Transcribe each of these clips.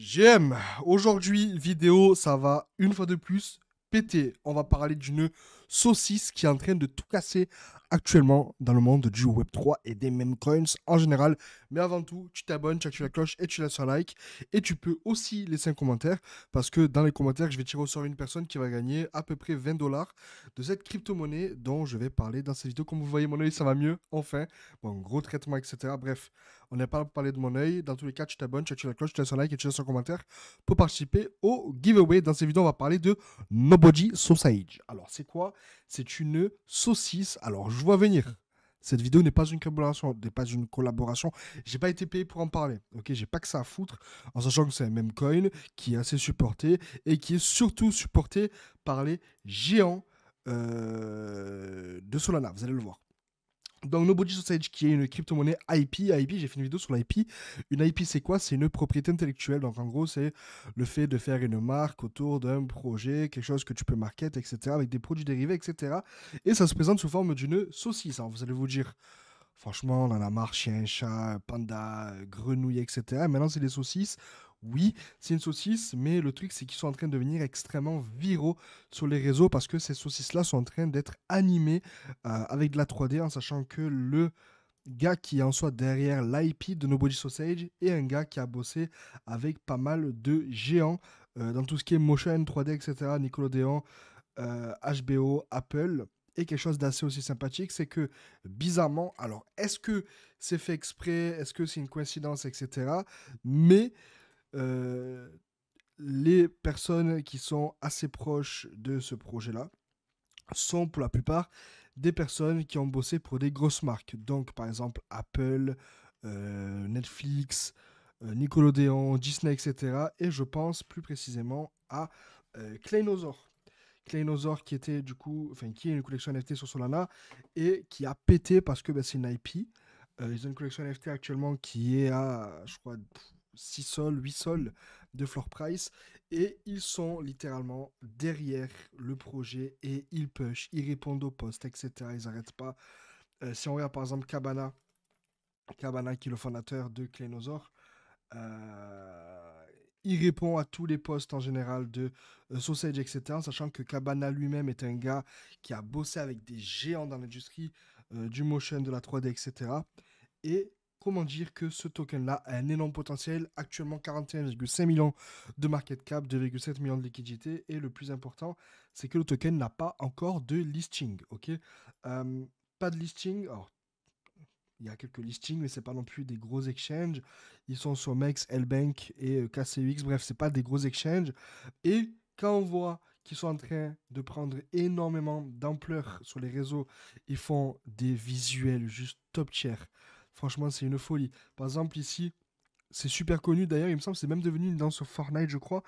GM, aujourd'hui, vidéo, ça va une fois de plus péter. On va parler d'une saucisse qui est en train de tout casser actuellement dans le monde du Web3 et des meme coins en général. Mais avant tout, tu t'abonnes, tu actives la cloche et tu laisses un like. Et tu peux aussi laisser un commentaire parce que dans les commentaires, je vais tirer au sort une personne qui va gagner à peu près 20 dollars de cette crypto-monnaie dont je vais parler dans cette vidéo. Comme vous voyez, mon œil, ça va mieux, enfin. Bon, gros traitement, etc. Bref, on n'est pas là pour parler de mon œil. Dans tous les cas, tu t'abonnes, tu actives la cloche, tu laisses un like et tu laisses un commentaire pour participer au giveaway. Dans cette vidéo, on va parler de Nobody Sausage. Alors, c'est quoi? C'est une saucisse. Alors, je vois venir. Cette vidéo n'est pas une collaboration, n'est pas une collaboration. J'ai pas été payé pour en parler. Ok, j'ai pas que ça à foutre, en sachant que c'est un meme coin qui est assez supporté et qui est surtout supporté par les géants de Solana. Vous allez le voir. Donc Nobody Sausage qui est une crypto-monnaie IP. IP, j'ai fait une vidéo sur l'IP. Une IP, c'est quoi? C'est une propriété intellectuelle. Donc en gros, c'est le fait de faire une marque autour d'un projet, quelque chose que tu peux market, etc. avec des produits dérivés, etc. Et ça se présente sous forme d'une saucisse. Alors vous allez vous dire, franchement, on en a marre, chien, chat, panda, grenouille, etc. Maintenant, c'est des saucisses. Oui, c'est une saucisse, mais le truc, c'est qu'ils sont en train de devenir extrêmement viraux sur les réseaux parce que ces saucisses-là sont en train d'être animées avec de la 3D, en sachant que le gars qui est en soi derrière l'IP de Nobody Sausage est un gars qui a bossé avec pas mal de géants dans tout ce qui est motion, 3D, etc. Nickelodeon, HBO, Apple. Et quelque chose d'assez aussi sympathique, c'est que bizarrement, alors est-ce que c'est fait exprès, est-ce que c'est une coïncidence, etc. Mais euh, les personnes qui sont assez proches de ce projet-là sont pour la plupart des personnes qui ont bossé pour des grosses marques. Donc par exemple Apple, Netflix, Nickelodeon, Disney, etc. Et je pense plus précisément à Kleinosaur. Kleinosaur qui était du coup, enfin qui est une collection NFT sur Solana et qui a pété parce que bah, c'est une IP. Ils ont une collection NFT actuellement qui est à, je crois, 6 sols, 8 sols de floor price. Et ils sont littéralement derrière le projet et ils push, ils répondent aux posts, etc. Ils n'arrêtent pas. Si on regarde par exemple Cabana qui est le fondateur de Kleinosaur, euh, il répond à tous les posts en général de Sausage, etc. Sachant que Cabana lui-même est un gars qui a bossé avec des géants dans l'industrie du motion, de la 3D, etc. Et comment dire que ce token-là a un énorme potentiel, actuellement 41,5 millions de market cap, 2,7 millions de liquidité, et le plus important, c'est que le token n'a pas encore de listing, ok. Euh, Pas de listing, alors il y a quelques listings, mais c'est pas non plus des gros exchanges. Ils sont sur MEX, LBank et KCUX. Bref, c'est pas des gros exchanges. Et quand on voit qu'ils sont en train de prendre énormément d'ampleur sur les réseaux, ils font des visuels juste top tier. Franchement, c'est une folie. Par exemple, ici, c'est super connu. D'ailleurs, il me semble que c'est même devenu une danse sur Fortnite, je crois.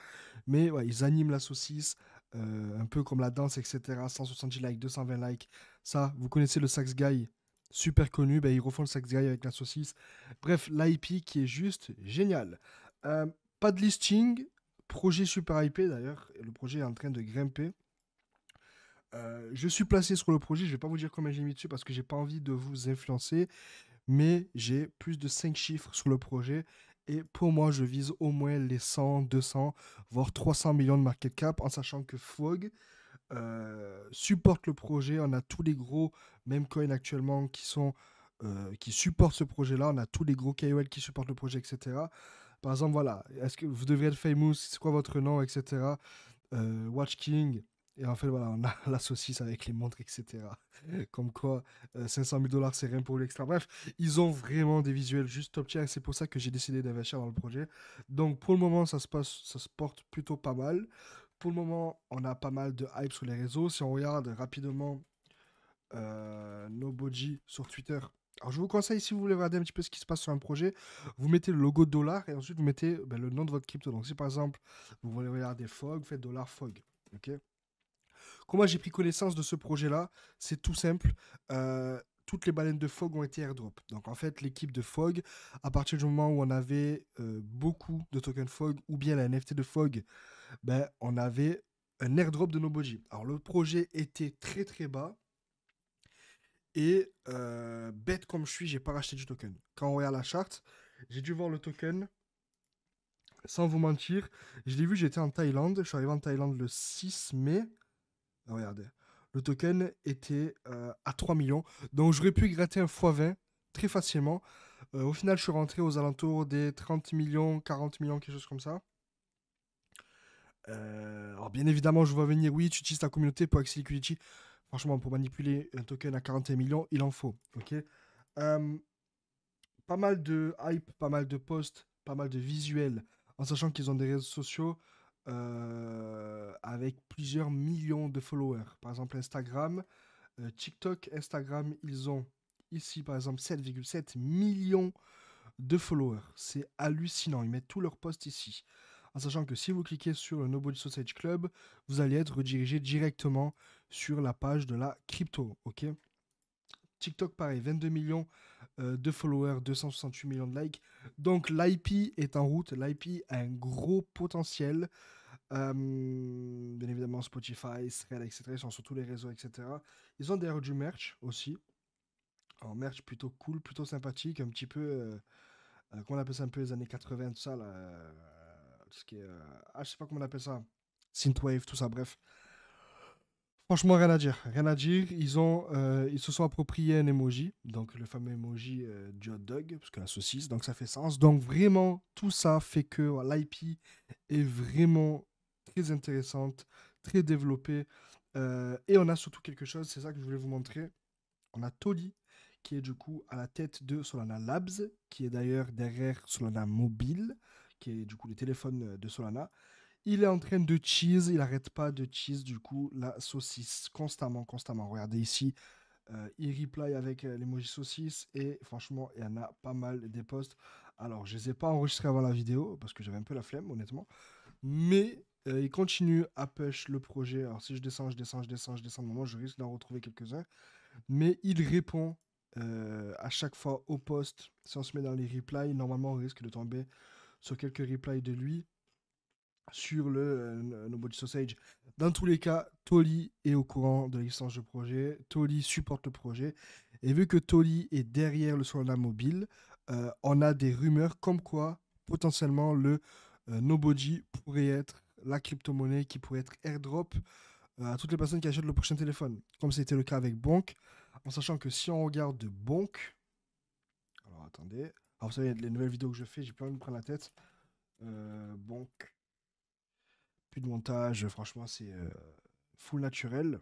Mais ouais, ils animent la saucisse, un peu comme la danse, etc. 170 likes, 220 likes. Ça, vous connaissez le Sax Guy, super connu. Ben, ils refont le Sax Guy avec la saucisse. Bref, l'IP qui est juste génial. Euh, Pas de listing. Projet super hypé d'ailleurs. Le projet est en train de grimper. Je suis placé sur le projet. Je vais pas vous dire combien j'ai mis dessus parce que j'ai pas envie de vous influencer, mais j'ai plus de 5 chiffres sur le projet. Et pour moi, je vise au moins les 100, 200, voire 300 millions de market cap, en sachant que Fog supporte le projet. On a tous les gros meme coins actuellement qui supportent ce projet-là. On a tous les gros KOL qui supportent le projet, etc. Par exemple, voilà, est-ce que vous devriez être famous? C'est quoi votre nom, etc. Watch King. Et en fait, voilà, on a la saucisse avec les montres, etc. Comme quoi, 500 000 dollars, c'est rien pour l'extra. Bref, ils ont vraiment des visuels juste top tier. Et c'est pour ça que j'ai décidé d'investir dans le projet. Donc, pour le moment, ça se porte plutôt pas mal. Pour le moment, on a pas mal de hype sur les réseaux. Si on regarde rapidement Nobody sur Twitter. Alors, je vous conseille, si vous voulez regarder un petit peu ce qui se passe sur un projet, vous mettez le logo dollar et ensuite vous mettez ben, le nom de votre crypto. Donc, si par exemple, vous voulez regarder Fog, faites dollar Fog. Ok. Comment j'ai pris connaissance de ce projet-là? C'est tout simple. Toutes les baleines de Fog ont été airdrop. Donc en fait, l'équipe de Fog, à partir du moment où on avait beaucoup de tokens Fog ou bien la NFT de Fog, ben, on avait un airdrop de Nobody. Alors le projet était très très bas et bête comme je suis, j'ai pas racheté du token. Quand on regarde la charte, j'ai dû voir le token Sans vous mentir, je l'ai vu, j'étais en Thaïlande. Je suis arrivé en Thaïlande le 6 mai. Ah, regardez, le token était à 3 millions. Donc j'aurais pu gratter un x20 très facilement. Au final, je suis rentré aux alentours des 30 millions, 40 millions, quelque chose comme ça. Alors bien évidemment, je vois venir, oui, tu utilises ta communauté pour Axie Liquidity. Franchement, pour manipuler un token à 41 millions, il en faut. Ok. Euh, Pas mal de hype, pas mal de posts, pas mal de visuels, en sachant qu'ils ont des réseaux sociaux avec plusieurs millions de followers. Par exemple, Instagram, TikTok, Instagram, ils ont ici, par exemple, 7,7 millions de followers. C'est hallucinant. Ils mettent tous leurs posts ici. En sachant que si vous cliquez sur le Nobody Sausage Club, vous allez être redirigé directement sur la page de la crypto. Ok. TikTok, pareil, 22 millions de followers, 268 millions de likes. Donc l'IP est en route. L'IP a un gros potentiel. Bien évidemment, Spotify, Thread, etc. Ils sont sur tous les réseaux, etc. Ils ont d'ailleurs du merch aussi. Un merch plutôt cool, plutôt sympathique, un petit peu, comment on appelle ça, un peu les années 80, tout ça, là, tout ce qui est, je sais pas comment on appelle ça, synthwave, tout ça, bref. Franchement, rien à dire, rien à dire. Ils se sont appropriés un emoji, donc le fameux emoji du hot dog, parce que la saucisse, donc ça fait sens. Donc vraiment, tout ça fait que l'IP est vraiment très intéressante, très développée. Et on a surtout quelque chose, c'est ça que je voulais vous montrer. On a Tolly, qui est du coup à la tête de Solana Labs, qui est d'ailleurs derrière Solana Mobile, qui est du coup le téléphone de Solana. Il est en train de cheese, il n'arrête pas de cheese du coup la saucisse constamment, constamment. Regardez ici, il reply avec l'emoji saucisse et franchement, il y en a pas mal des posts. Alors, je ne les ai pas enregistrés avant la vidéo parce que j'avais un peu la flemme, honnêtement. Mais il continue à push le projet. Alors, si je descends, je descends, je descends, je descends, de moment, je risque d'en retrouver quelques-uns. Mais il répond à chaque fois au post. Si on se met dans les replies, normalement, on risque de tomber sur quelques replies de lui sur le Nobody Sausage. Dans tous les cas, Tolly est au courant de l'existence du projet. Tolly supporte le projet. Et vu que Tolly est derrière le Solana mobile, on a des rumeurs comme quoi potentiellement le Nobody pourrait être la crypto-monnaie qui pourrait être airdrop à toutes les personnes qui achètent le prochain téléphone. Comme c'était le cas avec Bonk. En sachant que si on regarde de Bonk. Alors attendez. Alors vous savez, les nouvelles vidéos que je fais, j'ai pas envie de me prendre la tête. Bonk. Plus de montage, franchement, c'est full naturel.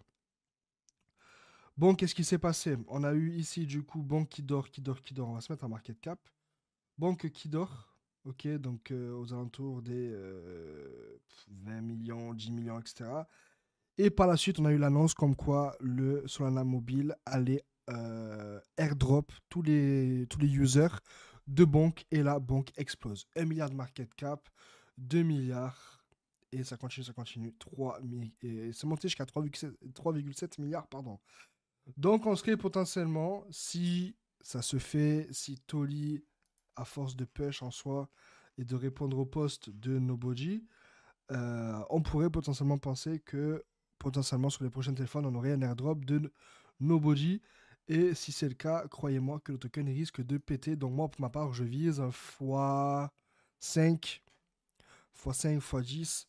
Bon, qu'est-ce qui s'est passé? On a eu ici, du coup, Banque qui dort, qui dort, qui dort. On va se mettre en market cap. Banque qui dort, ok, donc aux alentours des 20 millions, 10 millions, etc. Et par la suite, on a eu l'annonce comme quoi le Solana Mobile allait airdrop tous les users de Banque et la Banque explose. 1 milliard de market cap, 2 milliards. Et ça continue, ça continue. 3 et c'est monté jusqu'à 3,7 milliards, pardon. Donc, on serait potentiellement, si ça se fait, si Tolly, à force de push en soi et de répondre au poste de Nobody, on pourrait potentiellement penser que potentiellement sur les prochains téléphones, on aurait un airdrop de Nobody. Et si c'est le cas, croyez-moi que le token risque de péter. Donc, moi, pour ma part, je vise un x5, x5, x10.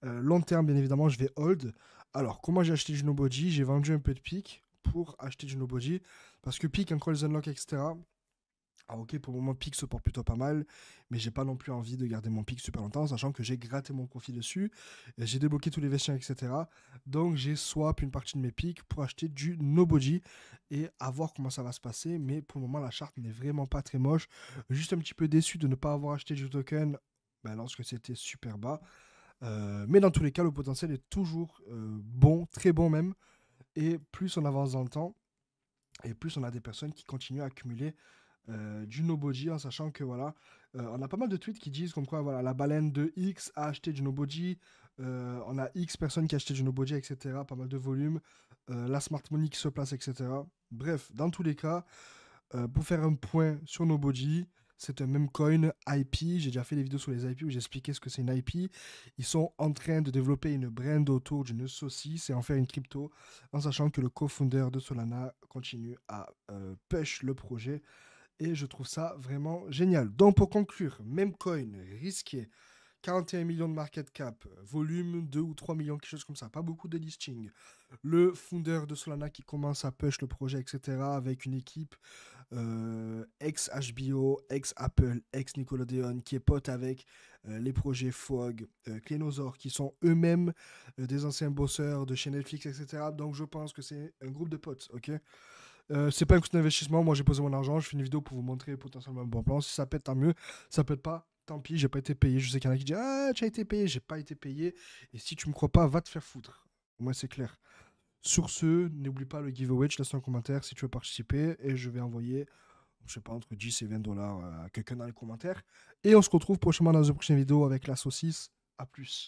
Long terme, bien évidemment, je vais hold. Alors, comment j'ai acheté du Nobody? J'ai vendu un peu de pic pour acheter du Nobody. Parce que pic, encore les unlocks, etc. Ah, ok, pour le moment, pic se porte plutôt pas mal. Mais j'ai pas non plus envie de garder mon pic super longtemps, sachant que j'ai gratté mon profit dessus. J'ai débloqué tous les vestiaires, etc. Donc, j'ai swap une partie de mes pics pour acheter du Nobody et à voir comment ça va se passer. Mais pour le moment, la charte n'est vraiment pas très moche. Juste un petit peu déçu de ne pas avoir acheté du token lorsque c'était super bas. Mais dans tous les cas, le potentiel est toujours bon, très bon même. Et plus on avance dans le temps, et plus on a des personnes qui continuent à accumuler du Nobody, en sachant que voilà, on a pas mal de tweets qui disent comme quoi voilà, la baleine de X a acheté du Nobody, on a X personnes qui a acheté du Nobody, etc. Pas mal de volume, la smart money qui se place, etc. Bref, dans tous les cas, pour faire un point sur Nobody, c'est un même coin IP. J'ai déjà fait des vidéos sur les IP où j'expliquais ce que c'est une IP. Ils sont en train de développer une brand autour d'une saucisse et en faire une crypto, en sachant que le co-founder de Solana continue à push le projet. Et je trouve ça vraiment génial. Donc pour conclure, même coin risqué, 41 millions de market cap, volume 2 ou 3 millions, quelque chose comme ça, pas beaucoup de listing. Le founder de Solana qui commence à push le projet, etc., avec une équipe ex-HBO, ex-Apple, ex-Nickelodeon, qui est pote avec les projets Fog, Clénosaur, qui sont eux-mêmes des anciens bosseurs de chez Netflix, etc. Donc je pense que c'est un groupe de potes, ok. C'est pas un coup d'investissement, moi j'ai posé mon argent, je fais une vidéo pour vous montrer potentiellement un bon plan. Si ça pète, tant mieux. Ça pète pas, tant pis, j'ai pas été payé. Je sais qu'il y en a qui disent ah, tu as été payé, j'ai pas été payé. Et si tu me crois pas, va te faire foutre. Moi c'est clair. Sur ce, n'oublie pas le giveaway, je laisse un commentaire si tu veux participer et je vais envoyer, je sais pas, entre 10 et 20 dollars à quelqu'un dans les commentaires. Et on se retrouve prochainement dans une prochaine vidéo avec la saucisse. À plus.